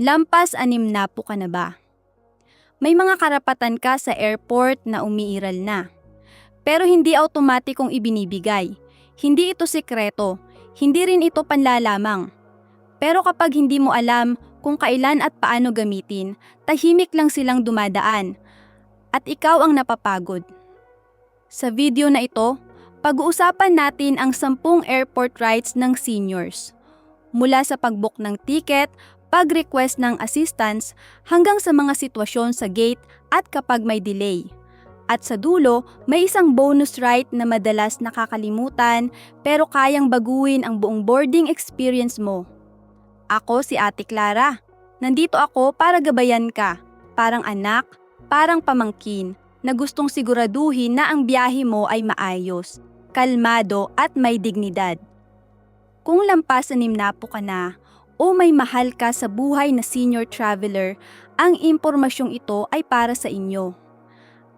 Lampas 60 ka na ba? May mga karapatan ka sa airport na umiiral na. Pero hindi automatikong ibinibigay. Hindi ito sekreto. Hindi rin ito panlalamang. Pero kapag hindi mo alam kung kailan at paano gamitin, tahimik lang silang dumadaan. At ikaw ang napapagod. Sa video na ito, pag-uusapan natin ang 10 airport rights ng seniors. Mula sa pag-book ng ticket, pag-request ng assistance, hanggang sa mga sitwasyon sa gate at kapag may delay. At sa dulo, may isang bonus right na madalas nakakalimutan pero kayang baguhin ang buong boarding experience mo. Ako si Ate Clara. Nandito ako para gabayan ka, parang anak, parang pamangkin, na gustong siguraduhin na ang biyahe mo ay maayos, kalmado at may dignidad. Kung lampas 60 ka na o may mahal ka sa buhay na senior traveler, ang impormasyong ito ay para sa inyo.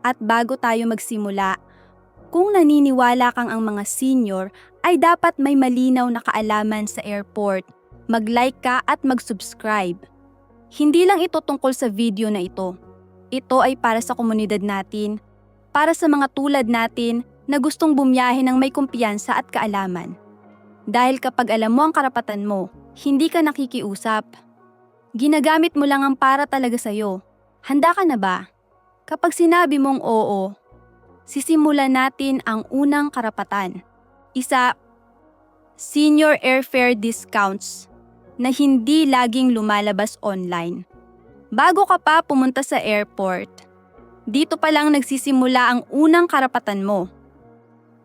At bago tayo magsimula, kung naniniwala kang ang mga senior ay dapat may malinaw na kaalaman sa airport, mag-like ka at mag-subscribe. Hindi lang ito tungkol sa video na ito. Ito ay para sa komunidad natin, para sa mga tulad natin na gustong bumiyahe ng may kumpiyansa at kaalaman. Dahil kapag alam mo ang karapatan mo, hindi ka nakikiusap. Ginagamit mo lang ang para talaga sa'yo. Handa ka na ba? Kapag sinabi mong oo, sisimulan natin ang unang karapatan. Isa, senior airfare discounts na hindi laging lumalabas online. Bago ka pa pumunta sa airport, dito pa lang nagsisimula ang unang karapatan mo.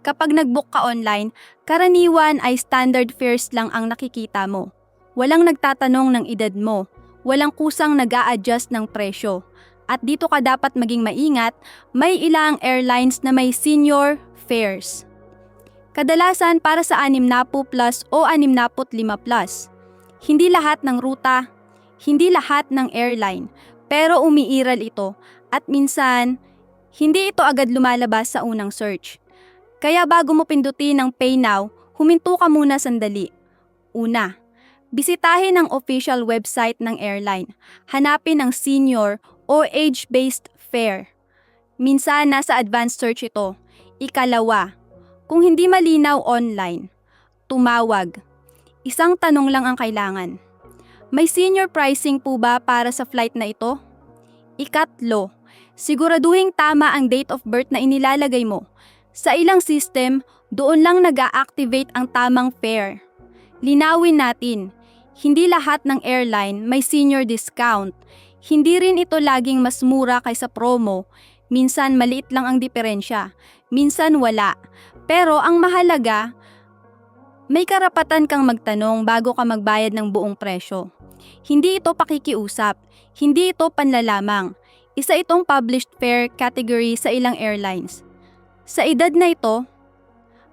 Kapag nag-book ka online, karaniwan ay standard fares lang ang nakikita mo. Walang nagtatanong ng edad mo, walang kusang nag-a-adjust ng presyo. At dito ka dapat maging maingat, may ilang airlines na may senior fares. Kadalasan para sa 60 plus o 65 plus. Hindi lahat ng ruta, hindi lahat ng airline, pero umiiral ito at minsan, hindi ito agad lumalabas sa unang search. Kaya bago mo pindutin ang Pay Now, huminto ka muna sandali. Una, bisitahin ang official website ng airline. Hanapin ang senior o age-based fare. Minsan nasa advanced search ito. Ikalawa, kung hindi malinaw online, tumawag. Isang tanong lang ang kailangan. May senior pricing po ba para sa flight na ito? Ikatlo, siguraduhin tama ang date of birth na inilalagay mo. Sa ilang system, doon lang nag-a-activate ang tamang fare. Linawin natin, hindi lahat ng airline may senior discount. Hindi rin ito laging mas mura kaysa promo. Minsan maliit lang ang diferensya, minsan wala. Pero ang mahalaga, may karapatan kang magtanong bago ka magbayad ng buong presyo. Hindi ito pakikiusap, hindi ito panlalamang. Isa itong published fare category sa ilang airlines. Sa edad na ito,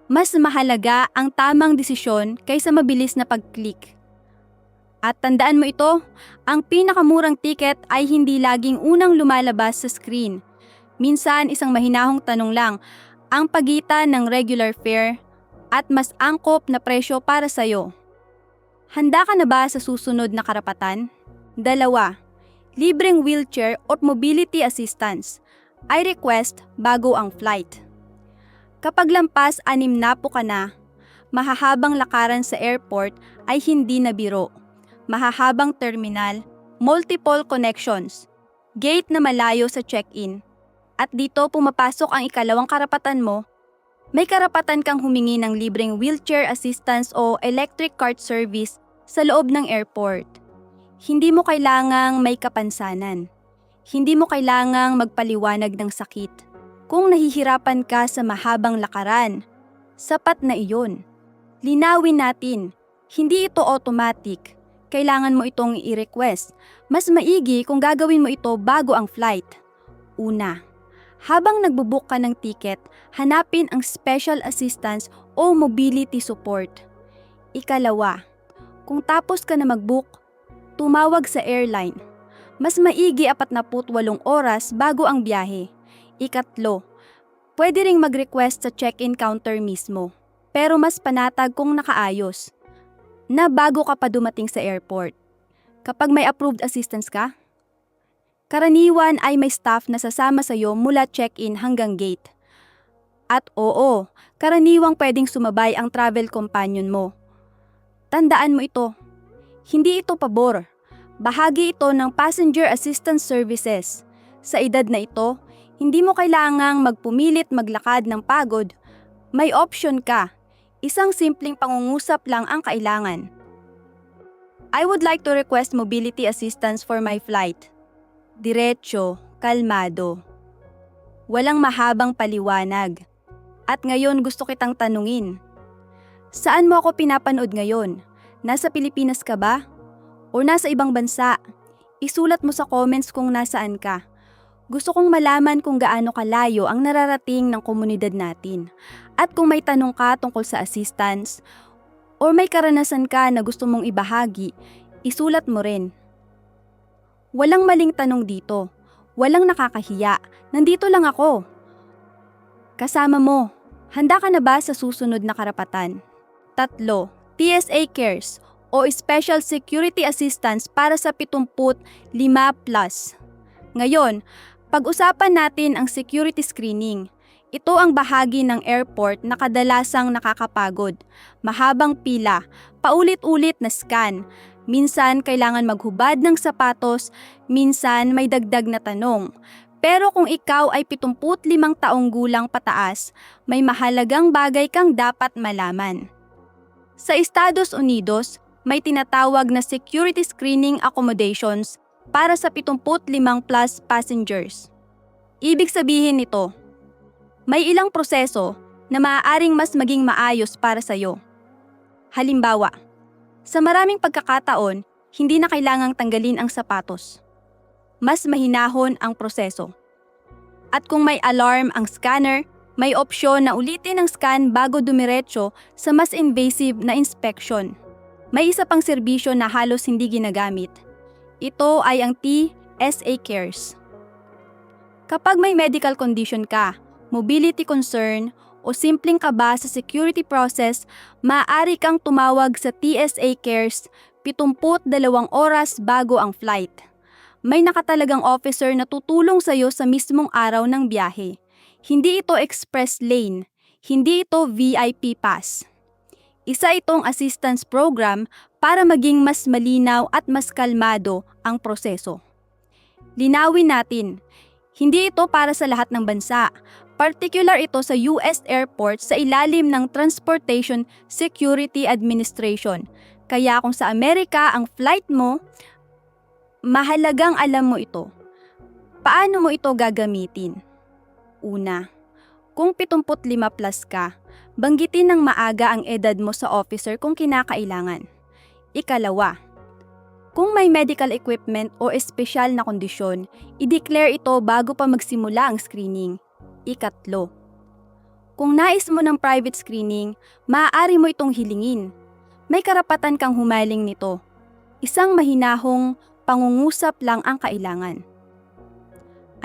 mas mahalaga ang tamang desisyon kaysa mabilis na pag-click. At tandaan mo ito, ang pinakamurang ticket ay hindi laging unang lumalabas sa screen. Minsan isang mahinahong tanong lang, ang pagitan ng regular fare at mas angkop na presyo para sa'yo. Handa ka na ba sa susunod na karapatan? 2. Libreng wheelchair or mobility assistance. I request bago ang flight. Kapag lampas 60 ka na, mahahabang lakaran sa airport ay hindi na biro. Mahahabang terminal, multiple connections, gate na malayo sa check-in. At dito pumapasok ang ikalawang karapatan mo. May karapatan kang humingi ng libreng wheelchair assistance o electric cart service sa loob ng airport. Hindi mo kailangang may kapansanan. Hindi mo kailangang magpaliwanag ng sakit. Kung nahihirapan ka sa mahabang lakaran, sapat na iyon. Linawin natin, hindi ito automatic. Kailangan mo itong i-request. Mas maigi kung gagawin mo ito bago ang flight. Una, habang nagbubook ka ng ticket, hanapin ang special assistance o mobility support. Ikalawa, kung tapos ka na mag-book, tumawag sa airline. Mas maigi 48 oras bago ang biyahe. Ikatlo, pwede ring mag-request sa check-in counter mismo, pero mas panatag kung nakaayos, na bago ka pa dumating sa airport. Kapag may approved assistance ka, karaniwan ay may staff na sasama sa'yo mula check-in hanggang gate. At oo, karaniwang pwedeng sumabay ang travel companion mo. Tandaan mo ito, hindi ito pabor. Bahagi ito ng passenger assistance services. Sa edad na ito, hindi mo kailangang magpumilit maglakad ng pagod. May option ka. Isang simpleng pangungusap lang ang kailangan. I would like to request mobility assistance for my flight. Diretso, kalmado. Walang mahabang paliwanag. At ngayon gusto kitang tanungin. Saan mo ako pinapanood ngayon? Nasa Pilipinas ka ba? O nasa ibang bansa? Isulat mo sa comments kung nasaan ka. Gusto kong malaman kung gaano kalayo ang nararating ng komunidad natin. At kung may tanong ka tungkol sa assistance, o may karanasan ka na gusto mong ibahagi, isulat mo rin. Walang maling tanong dito. Walang nakakahiya. Nandito lang ako. Kasama mo. Handa ka na ba sa susunod na karapatan? 3. TSA Cares o Special Security Assistance para sa 75+. Ngayon, pag-usapan natin ang security screening. Ito ang bahagi ng airport na kadalasang nakakapagod. Mahabang pila, paulit-ulit na scan. Minsan kailangan maghubad ng sapatos, minsan may dagdag na tanong. Pero kung ikaw ay 75 taong gulang pataas, may mahalagang bagay kang dapat malaman. Sa Estados Unidos, may tinatawag na security screening accommodations para sa 75+ passengers. Ibig sabihin nito, may ilang proseso na maaaring mas maging maayos para sa iyo. Halimbawa, sa maraming pagkakataon, hindi na kailangang tanggalin ang sapatos. Mas mahinahon ang proseso. At kung may alarm ang scanner, may opsyon na ulitin ang scan bago dumiretso sa mas invasive na inspection. May isa pang serbisyo na halos hindi ginagamit. Ito ay ang TSA Cares. Kapag may medical condition ka, mobility concern, o simpleng kaba sa security process, maaari kang tumawag sa TSA Cares 72 oras bago ang flight. May nakatalagang officer na tutulong sa iyo sa mismong araw ng biyahe. Hindi ito express lane, hindi ito VIP pass. Isa itong assistance program para maging mas malinaw at mas kalmado ang proseso. Linawin natin, hindi ito para sa lahat ng bansa. Particular ito sa US airports sa ilalim ng Transportation Security Administration. Kaya kung sa Amerika ang flight mo, mahalagang alam mo ito. Paano mo ito gagamitin? Una, kung 75+ ka, banggitin ng maaga ang edad mo sa officer kung kinakailangan. Ikalawa, kung may medical equipment o espesyal na kondisyon, i-declare ito bago pa magsimula ang screening. Ikatlo, kung nais mo ng private screening, maaari mo itong hilingin. May karapatan kang humaling nito. Isang mahinahong pangungusap lang ang kailangan.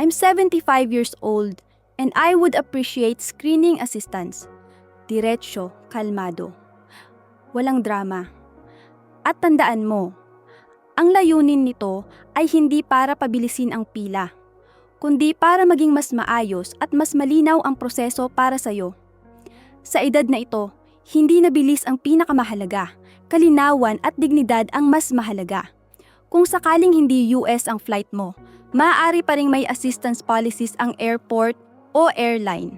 I'm 75 years old and I would appreciate screening assistance. Diretso, kalmado. Walang drama. At tandaan mo, ang layunin nito ay hindi para pabilisin ang pila, kundi para maging mas maayos at mas malinaw ang proseso para sa'yo. Sa edad na ito, hindi na bilis ang pinakamahalaga, kalinawan at dignidad ang mas mahalaga. Kung sakaling hindi US ang flight mo, maaari pa ring may assistance policies ang airport o airline.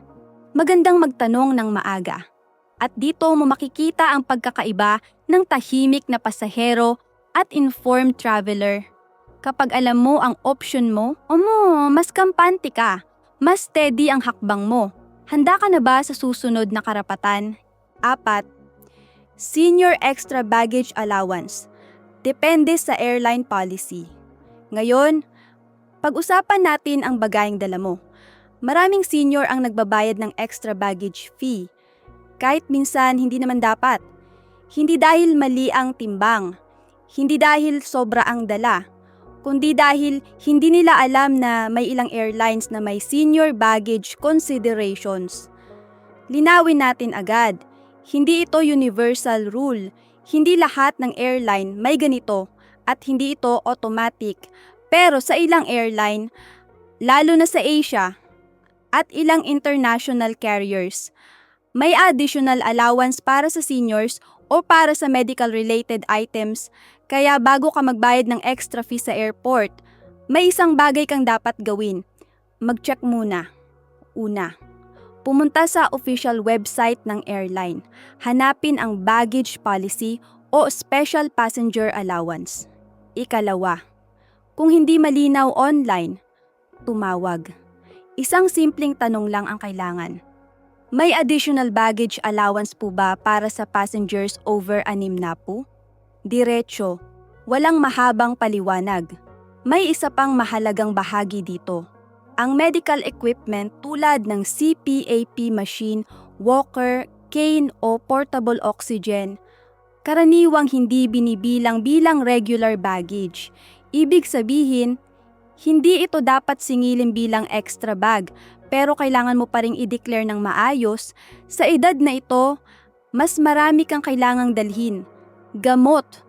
Magandang magtanong ng maaga. At dito mo makikita ang pagkakaiba ng tahimik na pasahero at informed traveler. Kapag alam mo ang option mo, mas kampante ka, mas steady ang hakbang mo. Handa ka na ba sa susunod na karapatan? 4. Senior Extra Baggage Allowance. Depende sa airline policy. Ngayon, pag-usapan natin ang bagayeng dala mo. Maraming senior ang nagbabayad ng extra baggage fee. Kahit minsan hindi naman dapat. Hindi dahil mali ang timbang. Hindi dahil sobra ang dala. Kundi dahil hindi nila alam na may ilang airlines na may senior baggage considerations. Linawin natin agad, hindi ito universal rule. Hindi lahat ng airline may ganito at hindi ito automatic. Pero sa ilang airline, lalo na sa Asia at ilang international carriers, may additional allowance para sa seniors o para sa medical-related items. Kaya bago ka magbayad ng extra fee sa airport, may isang bagay kang dapat gawin. Mag-check muna. Una, pumunta sa official website ng airline. Hanapin ang baggage policy o special passenger allowance. Ikalawa, kung hindi malinaw online, tumawag. Isang simpleng tanong lang ang kailangan. May additional baggage allowance po ba para sa passengers over 6 na po? Diretso, walang mahabang paliwanag. May isa pang mahalagang bahagi dito. Ang medical equipment tulad ng CPAP machine, walker, cane o portable oxygen, karaniwang hindi binibilang bilang regular baggage. Ibig sabihin, hindi ito dapat singilin bilang extra bag, pero kailangan mo pa ring i-declare ng maayos. Sa edad na ito, mas marami kang kailangang dalhin. Gamot,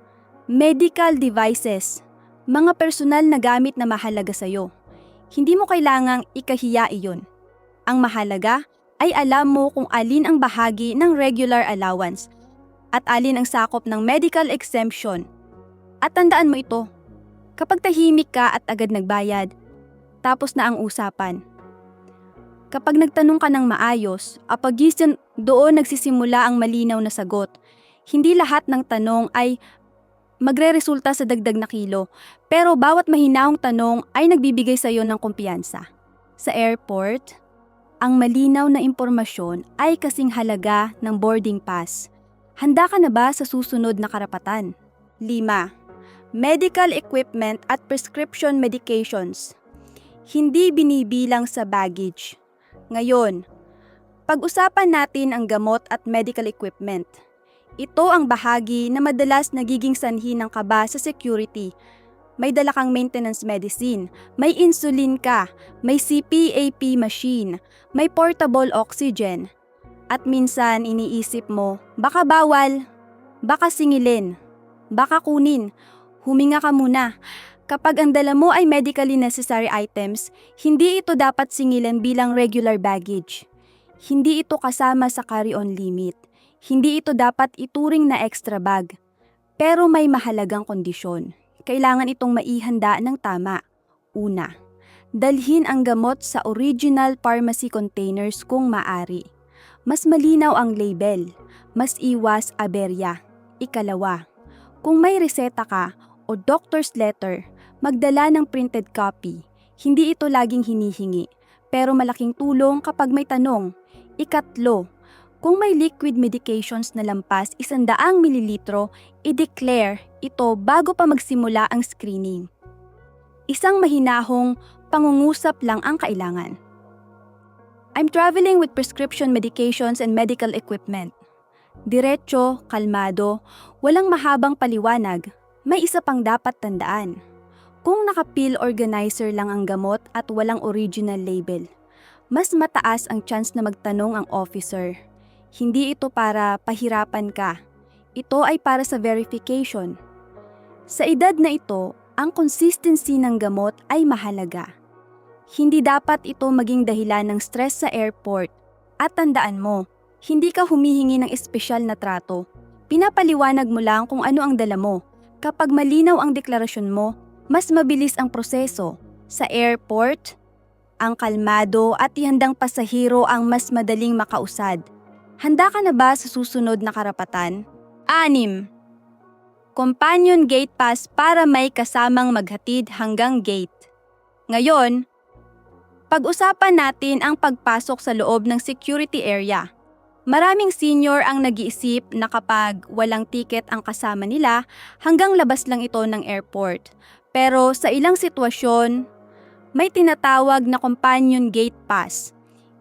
medical devices, mga personal na gamit na mahalaga sa'yo. Hindi mo kailangang ikahiya iyon. Ang mahalaga ay alam mo kung alin ang bahagi ng regular allowance at alin ang sakop ng medical exemption. At tandaan mo ito, kapag tahimik ka at agad nagbayad, tapos na ang usapan. Kapag nagtanong ka ng maayos, apagising doon nagsisimula ang malinaw na sagot. Hindi lahat ng tanong ay magre-resulta sa dagdag na kilo, pero bawat mahinahong tanong ay nagbibigay sa iyo ng kumpiyansa. Sa airport, ang malinaw na impormasyon ay kasing halaga ng boarding pass. Handa ka na ba sa susunod na karapatan? 5. Medical equipment at prescription medications. Hindi binibilang sa baggage. Ngayon, pag-usapan natin ang gamot at medical equipment. Ito ang bahagi na madalas nagiging sanhi ng kaba sa security. May dala kang maintenance medicine, may insulin ka, may CPAP machine, may portable oxygen. At minsan iniisip mo, baka bawal, baka singilin, baka kunin, huminga ka muna. Kapag ang dala mo ay medically necessary items, hindi ito dapat singilin bilang regular baggage. Hindi ito kasama sa carry-on limit. Hindi ito dapat ituring na extra bag. Pero may mahalagang kondisyon. Kailangan itong maihanda ng tama. Una, dalhin ang gamot sa original pharmacy containers kung maari. Mas malinaw ang label. Mas iwas aberya. Ikalawa, kung may reseta ka o doctor's letter, magdala ng printed copy. Hindi ito laging hinihingi, pero malaking tulong kapag may tanong. Ikatlo, kung may liquid medications na lampas 100 mililitro, i-declare ito bago pa magsimula ang screening. Isang mahinahong pangungusap lang ang kailangan. I'm traveling with prescription medications and medical equipment. Diretso, kalmado, walang mahabang paliwanag. May isa pang dapat tandaan. Kung naka-pill organizer lang ang gamot at walang original label, mas mataas ang chance na magtanong ang officer. Hindi ito para pahirapan ka. Ito ay para sa verification. Sa edad na ito, ang consistency ng gamot ay mahalaga. Hindi dapat ito maging dahilan ng stress sa airport. At tandaan mo, hindi ka humihingi ng espesyal na trato. Pinapaliwanag mo lang kung ano ang dala mo. Kapag malinaw ang deklarasyon mo, mas mabilis ang proseso. Sa airport, ang kalmado at ihandang pasahero ang mas madaling makausad. Handa ka na ba sa susunod na karapatan? 6. Companion Gate Pass para may kasamang maghatid hanggang gate. Ngayon, pag-usapan natin ang pagpasok sa loob ng security area. Maraming senior ang nag-iisip na kapag walang ticket ang kasama nila, hanggang labas lang ito ng airport. Pero sa ilang sitwasyon, may tinatawag na Companion Gate Pass.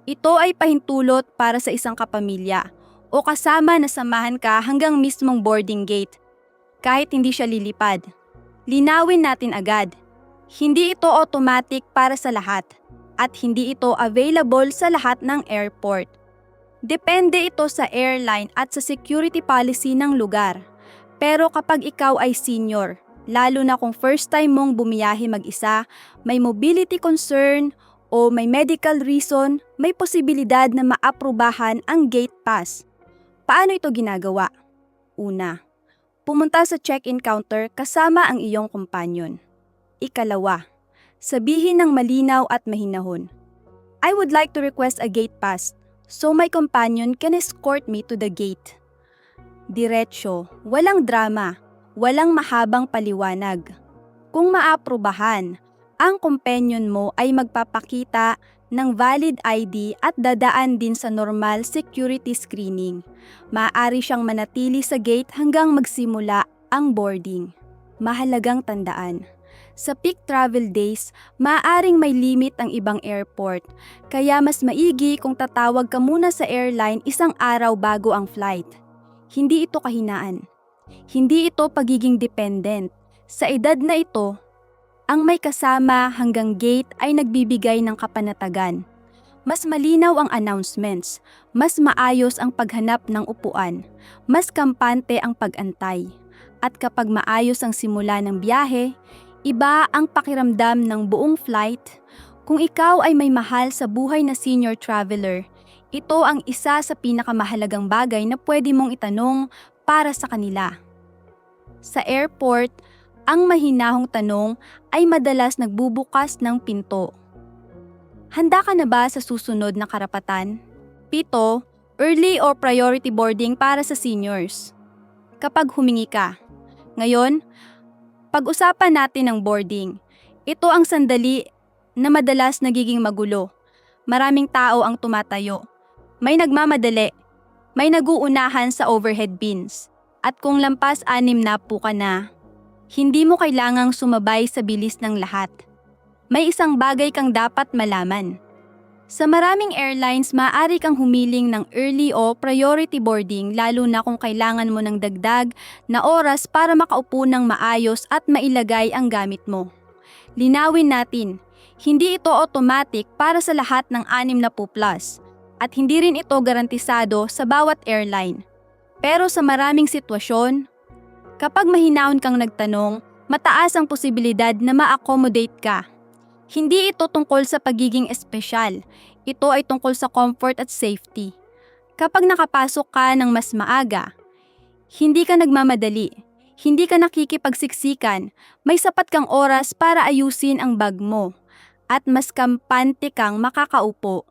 Ito ay pahintulot para sa isang kapamilya o kasama na samahan ka hanggang mismong boarding gate, kahit hindi siya lilipad. Linawin natin agad, hindi ito automatic para sa lahat at hindi ito available sa lahat ng airport. Depende ito sa airline at sa security policy ng lugar. Pero kapag ikaw ay senior, Lalo na kung first time mong bumiyahe mag-isa, may mobility concern o may medical reason, may posibilidad na maaprubahan ang gate pass. Paano ito ginagawa? Una, pumunta sa check-in counter kasama ang iyong companion. Ikalawa, sabihin ng malinaw at mahinahon, I would like to request a gate pass so my companion can escort me to the gate. Diretso, walang drama, walang mahabang paliwanag. Kung maaprubahan, ang companion mo ay magpapakita ng valid ID at dadaan din sa normal security screening. Maaari siyang manatili sa gate hanggang magsimula ang boarding. Mahalagang tandaan, sa peak travel days, maaaring may limit ang ibang airport, kaya mas maigi kung tatawag ka muna sa airline isang araw bago ang flight. Hindi ito kahinaan. Hindi ito pagiging dependent. Sa edad na ito, ang may kasama hanggang gate ay nagbibigay ng kapanatagan. Mas malinaw ang announcements, mas maayos ang paghanap ng upuan, mas kampante ang pag-antay. At kapag maayos ang simula ng biyahe, iba ang pakiramdam ng buong flight. Kung ikaw ay may mahal sa buhay na senior traveler, ito ang isa sa pinakamahalagang bagay na pwede mong itanong para sa kanila. Sa airport, ang mahinahong tanong ay madalas nagbubukas ng pinto. Handa ka na ba sa susunod na karapatan? 7. Early or priority boarding para sa seniors. Kapag humingi ka. Ngayon, pag-usapan natin ang boarding. Ito ang sandali na madalas nagiging magulo. Maraming tao ang tumatayo. May nagmamadali. May naguunahan sa overhead bins. At kung lampas 6 na po ka na, hindi mo kailangang sumabay sa bilis ng lahat. May isang bagay kang dapat malaman. Sa maraming airlines, maaari kang humiling ng early o priority boarding lalo na kung kailangan mo ng dagdag na oras para makaupo ng maayos at mailagay ang gamit mo. Linawin natin, hindi ito automatic para sa lahat ng 60+ at hindi rin ito garantisado sa bawat airline. Pero sa maraming sitwasyon, kapag mahinahon kang nagtanong, mataas ang posibilidad na ma-accommodate ka. Hindi ito tungkol sa pagiging espesyal, ito ay tungkol sa comfort at safety. Kapag nakapasok ka ng mas maaga, hindi ka nagmamadali, hindi ka nakikipagsiksikan, may sapat kang oras para ayusin ang bag mo, at mas kampante kang makakaupo.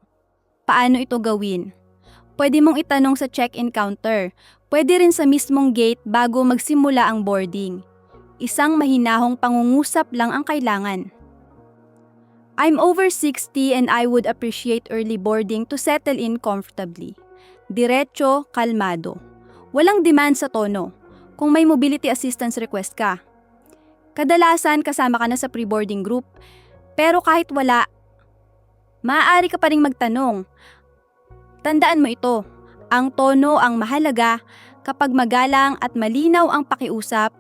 Paano ito gawin? Pwede mong itanong sa check-in counter. Pwede rin sa mismong gate bago magsimula ang boarding. Isang mahinahong pangungusap lang ang kailangan. I'm over 60 and I would appreciate early boarding to settle in comfortably. Diretso, kalmado. Walang demand sa tono. Kung may mobility assistance request ka. Kadalasan kasama ka na sa pre-boarding group. Pero kahit wala, maaari ka pa ring magtanong. Tandaan mo ito. Ang tono ang mahalaga. Kapag magalang at malinaw ang pakiusap,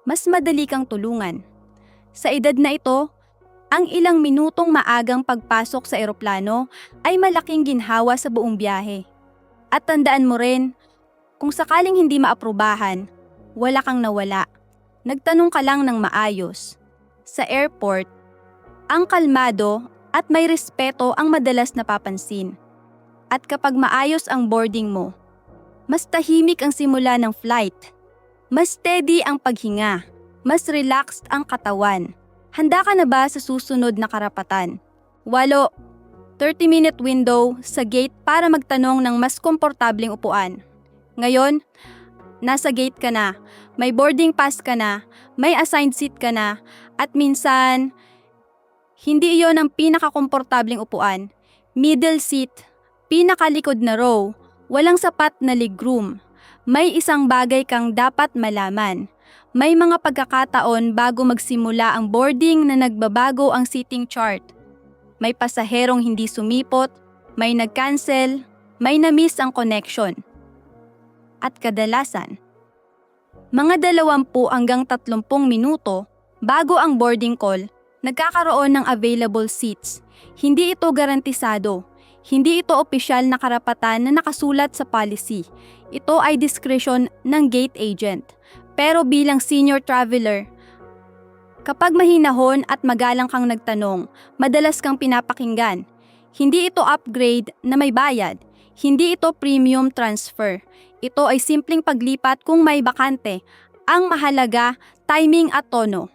mas madali kang tulungan. Sa edad na ito, ang ilang minutong maagang pagpasok sa eroplano ay malaking ginhawa sa buong biyahe. At tandaan mo rin, kung sakaling hindi maaprubahan, wala kang nawala. Nagtanong ka lang ng maayos. Sa airport, ang kalmado at may respeto ang madalas napapansin. At kapag maayos ang boarding mo, mas tahimik ang simula ng flight. Mas steady ang paghinga. Mas relaxed ang katawan. Handa ka na ba sa susunod na karapatan? 8. 30-minute window sa gate para magtanong ng mas komportableng upuan. Ngayon, nasa gate ka na, may boarding pass ka na, may assigned seat ka na, at minsan, hindi iyon ang pinakakomportableng upuan. Middle seat, pinakalikod na row, walang sapat na legroom. May isang bagay kang dapat malaman. May mga pagkakataon bago magsimula ang boarding na nagbabago ang seating chart. May pasaherong hindi sumipot, may nag-cancel, may na-miss ang connection. At kadalasan, mga 20 hanggang 30 minuto bago ang boarding call, nagkakaroon ng available seats. Hindi ito garantisado. Hindi ito opisyal na karapatan na nakasulat sa policy. Ito ay discretion ng gate agent. Pero bilang senior traveler, Kapag mahinahon at magalang kang nagtanong, madalas kang pinapakinggan. Hindi ito upgrade na may bayad. Hindi ito premium transfer. Ito ay simpleng paglipat kung may bakante. Ang mahalaga, timing at tono.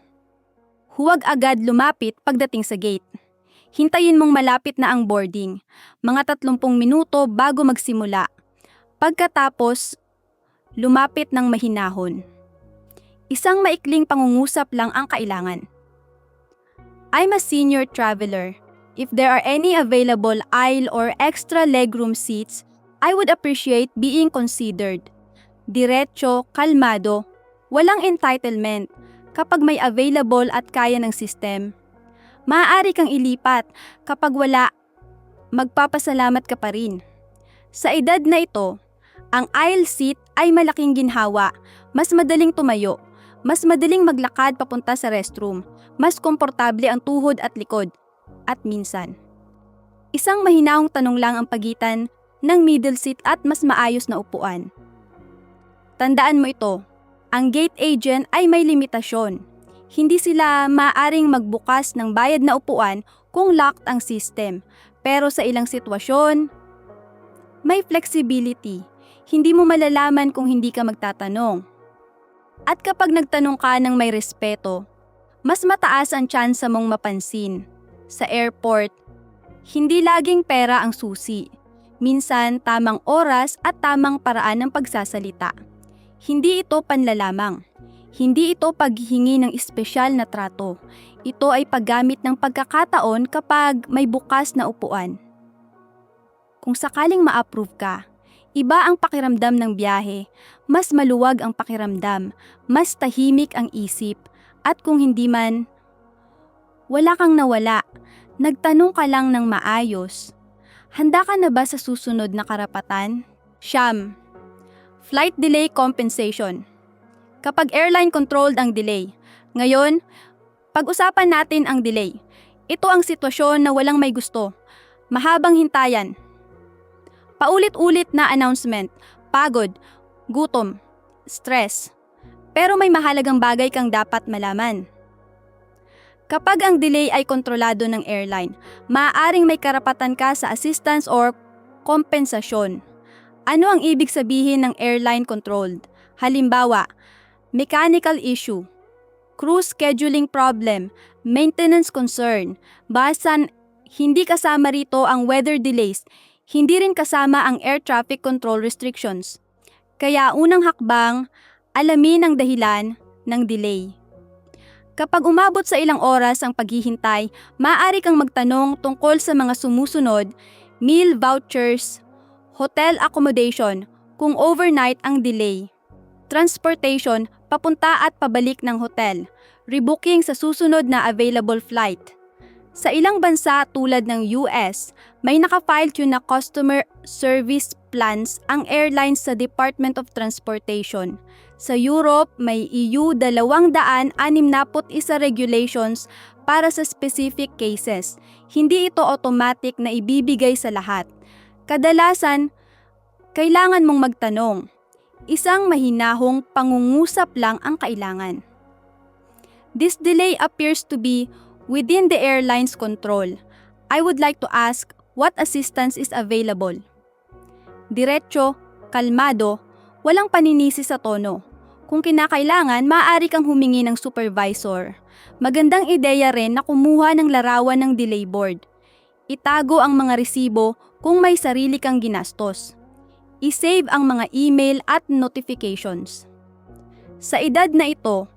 Huwag agad lumapit pagdating sa gate. Hintayin mong malapit na ang boarding, mga 30 minuto bago magsimula. Pagkatapos, lumapit ng mahinahon. Isang maikling pangungusap lang ang kailangan. I'm a senior traveler. If there are any available aisle or extra legroom seats, I would appreciate being considered. Diretso, kalmado, walang entitlement. Kapag may available at kaya ng system, maaari kang ilipat. Kapag wala, magpapasalamat ka pa rin. Sa edad na ito, ang aisle seat ay malaking ginhawa, mas madaling tumayo, mas madaling maglakad papunta sa restroom, mas komportable ang tuhod at likod. At minsan, isang mahinahong tanong lang ang pagitan ng middle seat at mas maayos na upuan. Tandaan mo ito, ang gate agent ay may limitasyon. Hindi sila maaaring magbukas ng bayad na upuan kung locked ang system. Pero sa ilang sitwasyon, may flexibility. Hindi mo malalaman kung hindi ka magtatanong. At kapag nagtanong ka ng may respeto, mas mataas ang tsansa mong mapansin. Sa airport, hindi laging pera ang susi. Minsan, tamang oras at tamang paraan ng pagsasalita. Hindi ito panlalamang. Hindi ito paghihingi ng espesyal na trato. Ito ay paggamit ng pagkakataon kapag may bukas na upuan. Kung sakaling ma-approve ka, iba ang pakiramdam ng biyahe, mas maluwag ang pakiramdam, mas tahimik ang isip, at kung hindi man, wala kang nawala, nagtanong ka lang ng maayos. Handa ka na ba sa susunod na karapatan? Siyam. Flight delay compensation. Kapag airline-controlled ang delay. Ngayon, pag-usapan natin ang delay. Ito ang sitwasyon na walang may gusto. Mahabang hintayan. Paulit-ulit na announcement. Pagod, gutom, stress. Pero may mahalagang bagay kang dapat malaman. Kapag ang delay ay kontrolado ng airline, maaaring may karapatan ka sa assistance or kompensasyon. Ano ang ibig sabihin ng airline-controlled? Halimbawa, mechanical issue, crew scheduling problem, maintenance concern. Bahasan, hindi kasama rito ang weather delays, hindi rin kasama ang air traffic control restrictions. Kaya unang hakbang, alamin ang dahilan ng delay. Kapag umabot sa ilang oras ang paghihintay, maaari kang magtanong tungkol sa mga sumusunod, meal vouchers, hotel accommodation, kung overnight ang delay, transportation, papunta at pabalik ng hotel, rebooking sa susunod na available flight. Sa ilang bansa tulad ng US, may naka-file tune na customer service plans ang airlines sa Department of Transportation. Sa Europe, may EU 261 regulations para sa specific cases. Hindi ito automatic na ibibigay sa lahat. Kadalasan, kailangan mong magtanong. Isang mahinahong pangungusap lang ang kailangan. This delay appears to be within the airline's control. I would like to ask what assistance is available. Diretso, kalmado, walang paninisi sa tono. Kung kinakailangan, maaari kang humingi ng supervisor. Magandang ideya rin na kumuha ng larawan ng delay board. Itago ang mga resibo kung may sarili kang ginastos. I-save ang mga email at notifications. Sa edad na ito,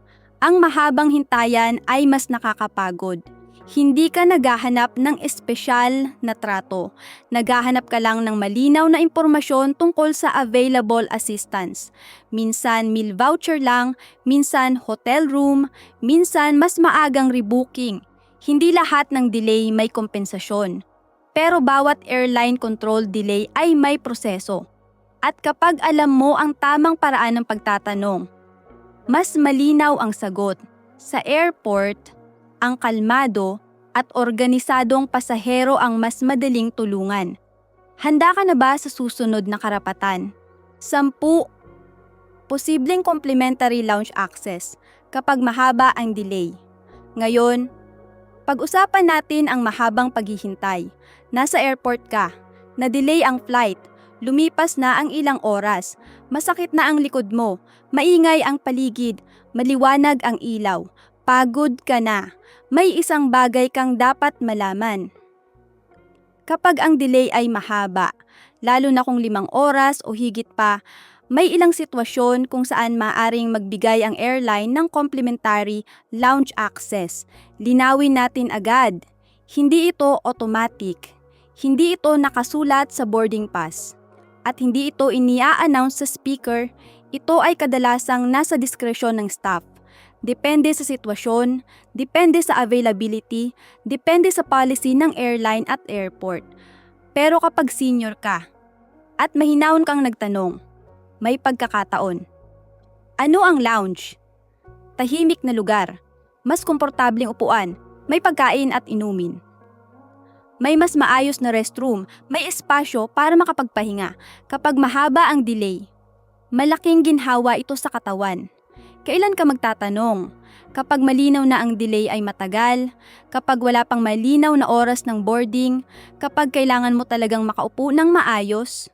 ang mahabang hintayan ay mas nakakapagod. Hindi ka naghahanap ng espesyal na trato. Naghahanap ka lang ng malinaw na impormasyon tungkol sa available assistance. Minsan meal voucher lang, minsan hotel room, minsan mas maagang rebooking. Hindi lahat ng delay may kompensasyon. Pero bawat airline-controlled delay ay may proseso. At kapag alam mo ang tamang paraan ng pagtatanong, mas malinaw ang sagot. Sa airport, ang kalmado at organisadong pasahero ang mas madaling tulungan. Handa ka na ba sa susunod na karapatan? 10. Posibleng complimentary lounge access kapag mahaba ang delay. Ngayon, pag-usapan natin ang mahabang paghihintay. Nasa airport ka, na-delay ang flight, lumipas na ang ilang oras, masakit na ang likod mo, maingay ang paligid, maliwanag ang ilaw, pagod ka na. May isang bagay kang dapat malaman. Kapag ang delay ay mahaba, lalo na kung 5 oras o higit pa, may ilang sitwasyon kung saan maaring magbigay ang airline ng complimentary lounge access. Linawin natin agad. Hindi ito automatic. Hindi ito nakasulat sa boarding pass. At hindi ito inia-announce sa speaker. Ito ay kadalasang nasa diskresyon ng staff. Depende sa sitwasyon, depende sa availability, depende sa policy ng airline at airport. Pero kapag senior ka at mahinahon kang nagtanong, may pagkakataon. Ano ang lounge? Tahimik na lugar, mas komportableng upuan, may pagkain at inumin. May mas maayos na restroom, may espasyo para makapagpahinga. Kapag mahaba ang delay, malaking ginhawa ito sa katawan. Kailan ka magtatanong? Kapag malinaw na ang delay ay matagal, kapag wala pang malinaw na oras ng boarding, kapag kailangan mo talagang makaupo ng maayos,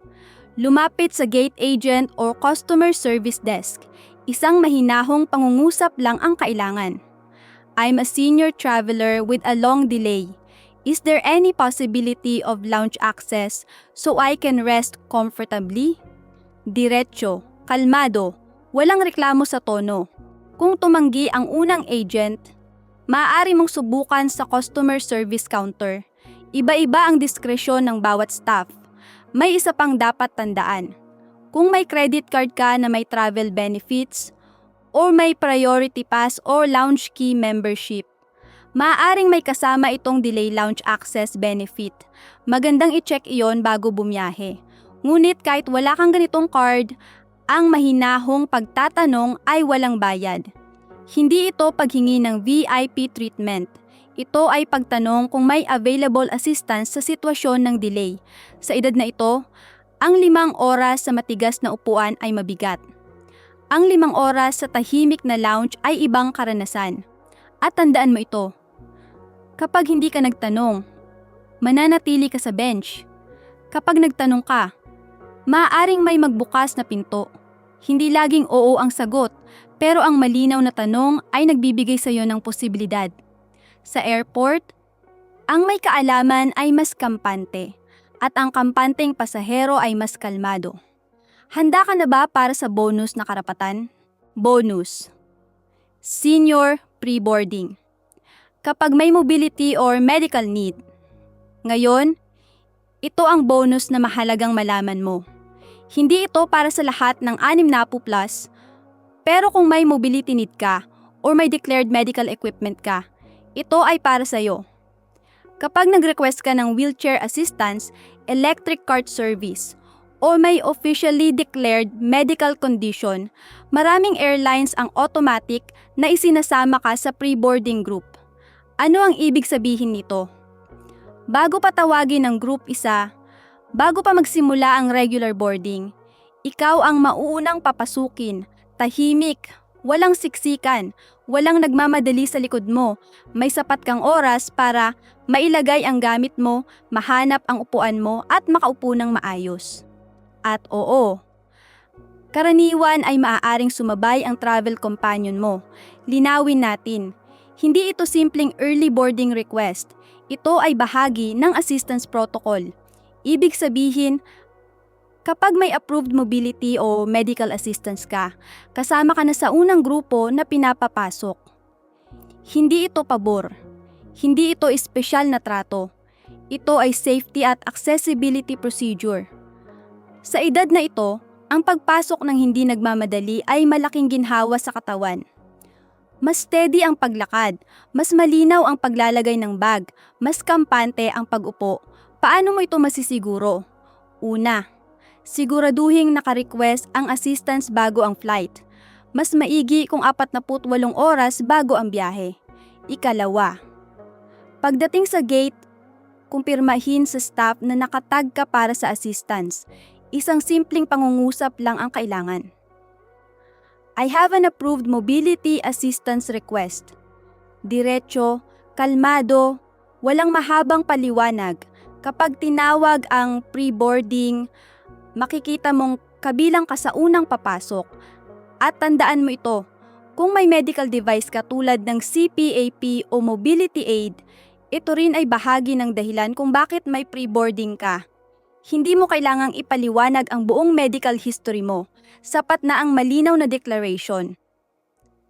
lumapit sa gate agent or customer service desk. Isang mahinahong pangungusap lang ang kailangan. I'm a senior traveler with a long delay. Is there any possibility of lounge access so I can rest comfortably? Diretso, kalmado, walang reklamo sa tono. Kung tumanggi ang unang agent, maaari mong subukan sa customer service counter. Iba-iba ang diskresyon ng bawat staff. May isa pang dapat tandaan. Kung may credit card ka na may travel benefits, or may priority pass or lounge key membership, maaaring may kasama itong delay lounge access benefit. Magandang i-check iyon bago bumiyahe. Ngunit kahit wala kang ganitong card, ang mahinahong pagtatanong ay walang bayad. Hindi ito paghingi ng VIP treatment. Ito ay pagtanong kung may available assistance sa sitwasyon ng delay. Sa edad na ito, ang 5 oras sa matigas na upuan ay mabigat. Ang 5 oras sa tahimik na lounge ay ibang karanasan. At tandaan mo ito, kapag hindi ka nagtanong, mananatili ka sa bench. Kapag nagtanong ka, maaaring may magbukas na pinto. Hindi laging oo ang sagot, pero ang malinaw na tanong ay nagbibigay sa iyo ng posibilidad. Sa airport, ang may kaalaman ay mas kampante at ang kampanteng pasahero ay mas kalmado. Handa ka na ba para sa bonus na karapatan? Bonus. Senior pre-boarding. Kapag may mobility or medical need. Ngayon, ito ang bonus na mahalagang malaman mo. Hindi ito para sa lahat ng 60+, pero kung may mobility need ka or may declared medical equipment ka, ito ay para sa iyo. Kapag nag-request ka ng wheelchair assistance, electric cart service, o may officially declared medical condition, maraming airlines ang automatic na isinasama ka sa pre-boarding group. Ano ang ibig sabihin nito? Bago pa tawagin ng group isa, bago pa magsimula ang regular boarding, ikaw ang mauunang papasukin, tahimik, walang siksikan, walang nagmamadali sa likod mo, may sapat kang oras para mailagay ang gamit mo, mahanap ang upuan mo at makaupo ng maayos. At oo, karaniwan ay maaaring sumabay ang travel companion mo. Linawin natin, hindi ito simpleng early boarding request. Ito ay bahagi ng assistance protocol. Ibig sabihin, kapag may approved mobility o medical assistance ka, kasama ka na sa unang grupo na pinapapasok. Hindi ito pabor. Hindi ito espesyal na trato. Ito ay safety at accessibility procedure. Sa edad na ito, ang pagpasok ng hindi nagmamadali ay malaking ginhawa sa katawan. Mas steady ang paglakad, mas malinaw ang paglalagay ng bag, mas kampante ang pag-upo. Paano mo ito masisiguro? Una, siguraduhing naka-request ang assistance bago ang flight. Mas maigi kung 48 oras bago ang biyahe. Ikalawa, pagdating sa gate, kumpirmahin sa staff na nakatag ka para sa assistance. Isang simpleng pangungusap lang ang kailangan. I have an approved mobility assistance request. diretso, kalmado, walang mahabang paliwanag. Kapag tinawag ang pre-boarding, makikita mong kabilang ka sa unang papasok. At tandaan mo ito, kung may medical device ka tulad ng CPAP o mobility aid, ito rin ay bahagi ng dahilan kung bakit may pre-boarding ka. Hindi mo kailangang ipaliwanag ang buong medical history mo. Sapat na ang malinaw na declaration.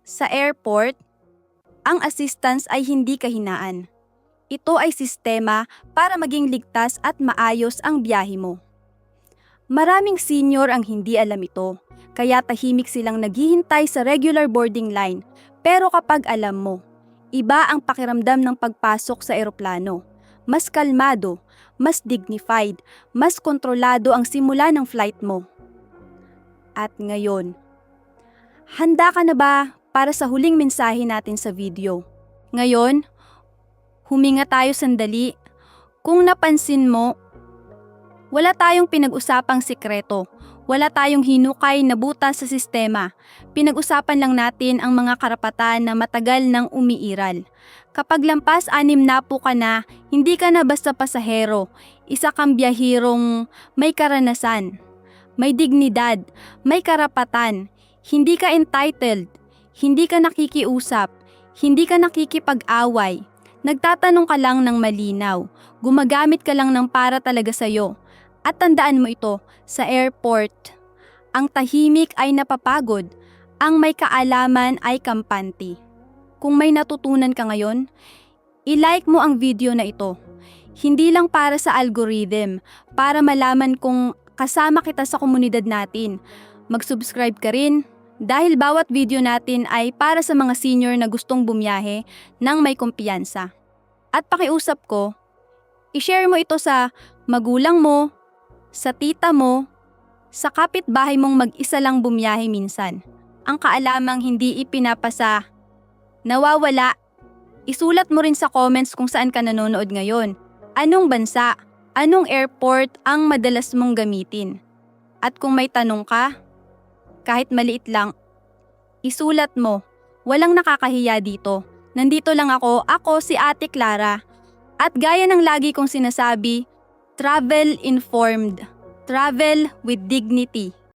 Sa airport, ang assistance ay hindi kahinaan. Ito ay sistema para maging ligtas at maayos ang biyahe mo. Maraming senior ang hindi alam ito, kaya tahimik silang naghihintay sa regular boarding line. Pero kapag alam mo, iba ang pakiramdam ng pagpasok sa eroplano. Mas kalmado, mas dignified, mas kontrolado ang simula ng flight mo. At ngayon, handa ka na ba para sa huling mensahe natin sa video? Ngayon, huminga tayo sandali. Kung napansin mo, wala tayong pinag-usapang sikreto. Wala tayong hinukay na butas sa sistema. Pinag-usapan lang natin ang mga karapatan na matagal nang umiiral. Kapag lampas 6 na po ka na, hindi ka na basta pasahero. Isa kang biyahirong may karanasan, may dignidad, may karapatan. Hindi ka entitled, hindi ka nakikiusap, hindi ka nakikipag-away. Nagtatanong ka lang ng malinaw. Gumagamit ka lang ng para talaga sa'yo. At tandaan mo ito, sa airport, ang tahimik ay napapagod, ang may kaalaman ay kampante. Kung may natutunan ka ngayon, i-like mo ang video na ito. Hindi lang para sa algorithm, para malaman kung kasama kita sa komunidad natin. Mag-subscribe ka rin, dahil bawat video natin ay para sa mga senior na gustong bumiyahe ng may kumpiyansa. At pakiusap ko, i-share mo ito sa magulang mo, sa tita mo, sa kapitbahay mong mag-isa lang bumiyahe minsan. Ang kaalamang hindi ipinapasa, nawawala. Isulat mo rin sa comments kung saan ka nanonood ngayon. Anong bansa, anong airport ang madalas mong gamitin? At kung may tanong ka, kahit maliit lang, isulat mo. Walang nakakahiya dito. Nandito lang ako si Ate Clara. At gaya ng lagi kong sinasabi, travel informed, travel with dignity.